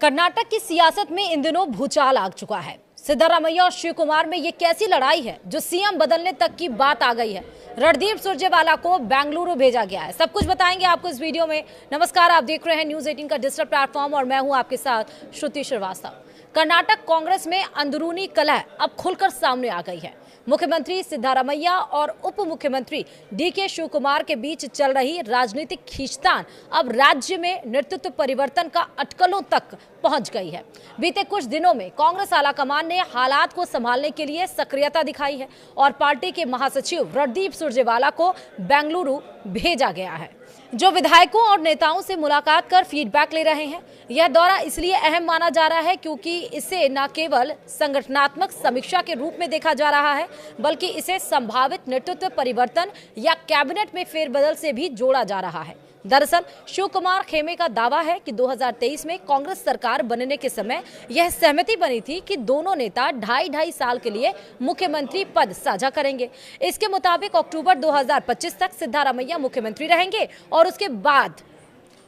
कर्नाटक की सियासत में इन दिनों भूचाल आ चुका है। सिद्धारमैया और शिव कुमार में ये कैसी लड़ाई है जो सीएम बदलने तक की बात आ गई है। रणदीप सुरजेवाला को बेंगलुरु भेजा गया है। सब कुछ बताएंगे आपको इस वीडियो में। नमस्कार, आप देख रहे हैं न्यूज 18 का डिजिटल प्लेटफॉर्म और मैं हूं आपके साथ श्रुति श्रीवास्तव। कर्नाटक कांग्रेस में अंदरूनी कलह अब खुलकर सामने आ गई है। मुख्यमंत्री सिद्धारमैया और उप मुख्यमंत्री डीके शिव कुमार के बीच चल रही राजनीतिक खींचतान अब राज्य में नेतृत्व परिवर्तन का अटकलों तक पहुंच गई है। बीते कुछ दिनों में कांग्रेस आलाकमान ने हालात को संभालने के लिए सक्रियता दिखाई है और पार्टी के महासचिव रणदीप सुरजेवाला को बेंगलुरु भेजा गया है, जो विधायकों और नेताओं से मुलाकात कर फीडबैक ले रहे हैं। यह दौरा इसलिए अहम माना जा रहा है क्योंकि इसे न केवल संगठनात्मक समीक्षा के रूप में देखा जा रहा है, बल्कि इसे संभावित नेतृत्व परिवर्तन या कैबिनेट में फेरबदल से भी जोड़ा जा रहा है। दरअसल शिव कुमार खेमे का दावा है कि 2023 में कांग्रेस सरकार बनने के समय यह सहमति बनी थी कि दोनों नेता ढाई साल के लिए मुख्यमंत्री पद साझा करेंगे। इसके मुताबिक अक्टूबर 2025 तक सिद्धारमैया मुख्यमंत्री रहेंगे और उसके बाद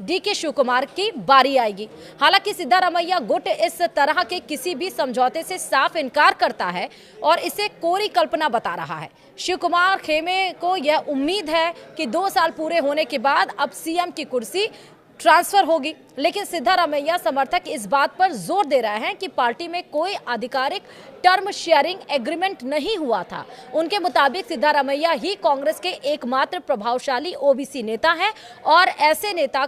डीके शिव कुमार की बारी आएगी। हालांकि सिद्धारमैया गुट इस तरह के किसी भी समझौते से साफ इनकार करता है और इसे कोरी कल्पना बता रहा है। शिव कुमार खेमे को यह उम्मीद है कि 2 साल पूरे होने के बाद अब सीएम की कुर्सी ट्रांसफर होगी, लेकिन सिद्धारमैया समर्थक इस बात पर जोर दे रहे हैं कि पार्टी में कोई आधिकारिक टर्म शेयरिंग एग्रीमेंट नहीं हुआ था। उनके मुताबिक सिद्धारमैया ही कांग्रेस के एकमात्र प्रभावशाली ओबीसी नेता हैं और ऐसे नेता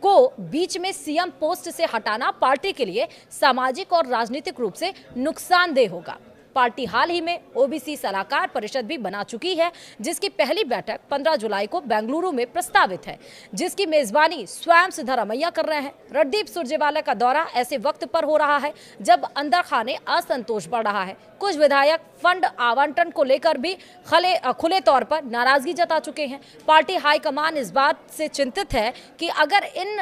को बीच में सीएम पोस्ट से हटाना पार्टी के लिए सामाजिक और राजनीतिक रूप से नुकसानदेह होगा। पार्टी हाल ही में ओबीसी सलाहकार परिषद भी बना चुकी है, जिसकी पहली बैठक 15 जुलाई को बेंगलुरु में प्रस्तावित है, जिसकी मेजबानी स्वयं सिद्धारमैया कर रहे हैं। रणदीप सुरजेवाला का दौरा ऐसे वक्त पर हो रहा है जब अंदर खाने असंतोष बढ़ रहा है। कुछ विधायक फंड आवंटन को लेकर भी खुले तौर पर नाराजगी जता चुके हैं। पार्टी हाईकमान इस बात से चिंतित है कि अगर इन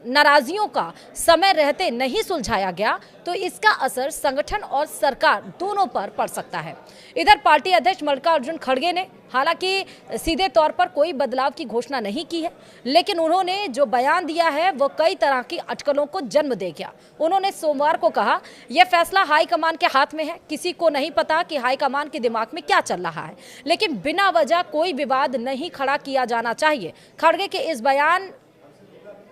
नाराजियों का समय रहते नहीं सुलझाया गया तो इसका असर संगठन और सरकार दोनों पर पड़ सकता है। इधर पार्टी अध्यक्ष मल्लिकार्जुन खड़गे ने हालांकि सीधे तौर पर कोई बदलाव की घोषणा नहीं की है, लेकिन उन्होंने जो बयान दिया है वो कई तरह की अटकलों को जन्म दे गया। उन्होंने सोमवार को कहा, यह फैसला हाईकमान के हाथ में है। किसी को नहीं पता कि हाईकमान के दिमाग में क्या चल रहा है, लेकिन बिना वजह कोई विवाद नहीं खड़ा किया जाना चाहिए। खड़गे के इस बयान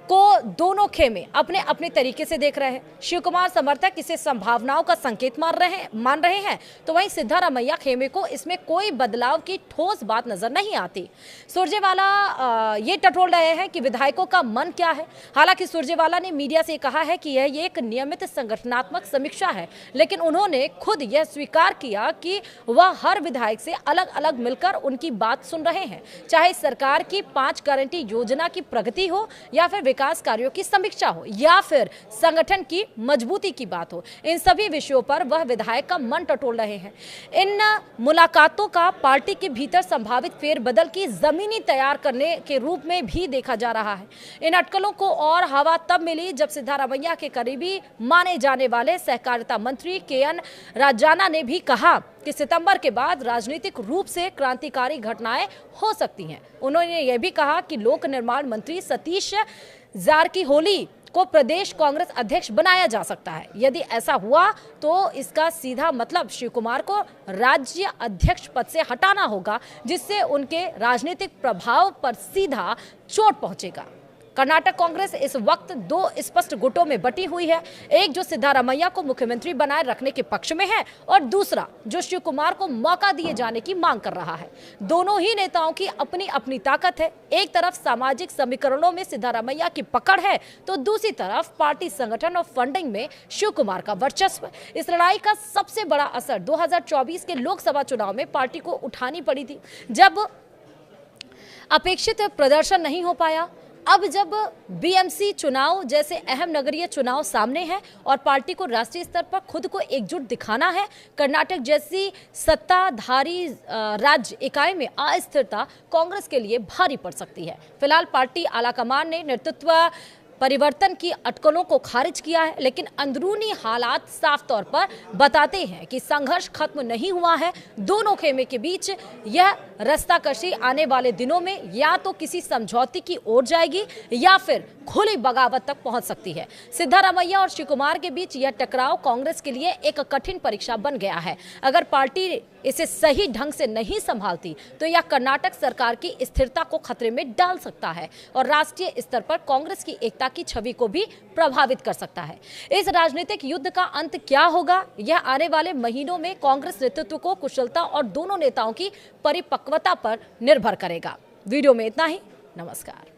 को दोनों खेमे अपने अपने तरीके से देख रहे हैं। शिव कुमार समर्थक इसे संभावनाओं का संकेत मान रहे हैं, तो वहीं सिद्धारमैया खेमे को इसमें कोई बदलाव की ठोस बात नजर नहीं आती। सुरजेवाला ये टटोल रहे हैं कि विधायकों का मन क्या है। हालांकि सुरजेवाला ने मीडिया से कहा है कि यह एक नियमित संगठनात्मक समीक्षा है, लेकिन उन्होंने खुद यह स्वीकार किया कि वह हर विधायक से अलग अलग मिलकर उनकी बात सुन रहे हैं, चाहे सरकार की 5 गारंटी योजना की प्रगति हो या फिर विकास कार्यों की समीक्षा हो या फिर संगठन की मजबूती की बात हो। इन सभी विषयों पर वह विधायक का मन टटोल रहे हैं। इन मुलाकातों का पार्टी के भीतर संभावित फेरबदल की जमीनी तैयार करने के रूप में भी देखा जा रहा है। इन अटकलों को और हवा तब मिली जब सिद्धारमैया के करीबी माने जाने वाले सहकारिता मंत्री केएन राजाना ने भी कहा कि सितंबर के बाद राजनीतिक रूप से क्रांतिकारी घटनाएं हो सकती हैं। उन्होंने यह भी कहा कि लोक निर्माण मंत्री सतीश जारकीहोली को प्रदेश कांग्रेस अध्यक्ष बनाया जा सकता है। यदि ऐसा हुआ तो इसका सीधा मतलब शिव कुमार को राज्य अध्यक्ष पद से हटाना होगा, जिससे उनके राजनीतिक प्रभाव पर सीधा चोट पहुंचेगा। कर्नाटक कांग्रेस इस वक्त 2 स्पष्ट गुटों में बटी हुई है। एक जो सिद्धारमैया को मुख्यमंत्री बनाए रखने के पक्ष में है और दूसरा जो शिव कुमार को मौका दिए जाने की मांग कर रहा है। दोनों ही नेताओं की अपनी अपनी ताकत है। एक तरफ सामाजिक समीकरणों में सिद्धारमैया की पकड़ है तो दूसरी तरफ पार्टी संगठन और फंडिंग में शिव कुमार का वर्चस्व। इस लड़ाई का सबसे बड़ा असर 2024 के लोकसभा चुनाव में पार्टी को उठानी पड़ी थी, जब अपेक्षित प्रदर्शन नहीं हो पाया। अब जब बीएमसी चुनाव जैसे अहम नगरीय चुनाव सामने है और पार्टी को राष्ट्रीय स्तर पर खुद को एकजुट दिखाना है, कर्नाटक जैसी सत्ताधारी राज्य इकाई में अस्थिरता कांग्रेस के लिए भारी पड़ सकती है। फिलहाल पार्टी आलाकमान ने नेतृत्व परिवर्तन की अटकलों को खारिज किया है, लेकिन अंदरूनी हालात साफ तौर पर बताते हैं कि संघर्ष खत्म नहीं हुआ है। दोनों खेमे के बीच यह रस्साकशी आने वाले दिनों में या तो किसी समझौते की ओर जाएगी या फिर खुली बगावत तक पहुंच सकती है। सिद्धारमैया और शिवकुमार के बीच यह टकराव कांग्रेस के लिए एक कठिन परीक्षा बन गया है। अगर पार्टी इसे सही ढंग से नहीं संभालती तो यह कर्नाटक सरकार की स्थिरता को खतरे में डाल सकता है और राष्ट्रीय स्तर पर कांग्रेस की एकता की छवि को भी प्रभावित कर सकता है। इस राजनीतिक युद्ध का अंत क्या होगा, यह आने वाले महीनों में कांग्रेस नेतृत्व को कुशलता और दोनों नेताओं की परिपक्वता पर निर्भर करेगा। वीडियो में इतना ही। नमस्कार।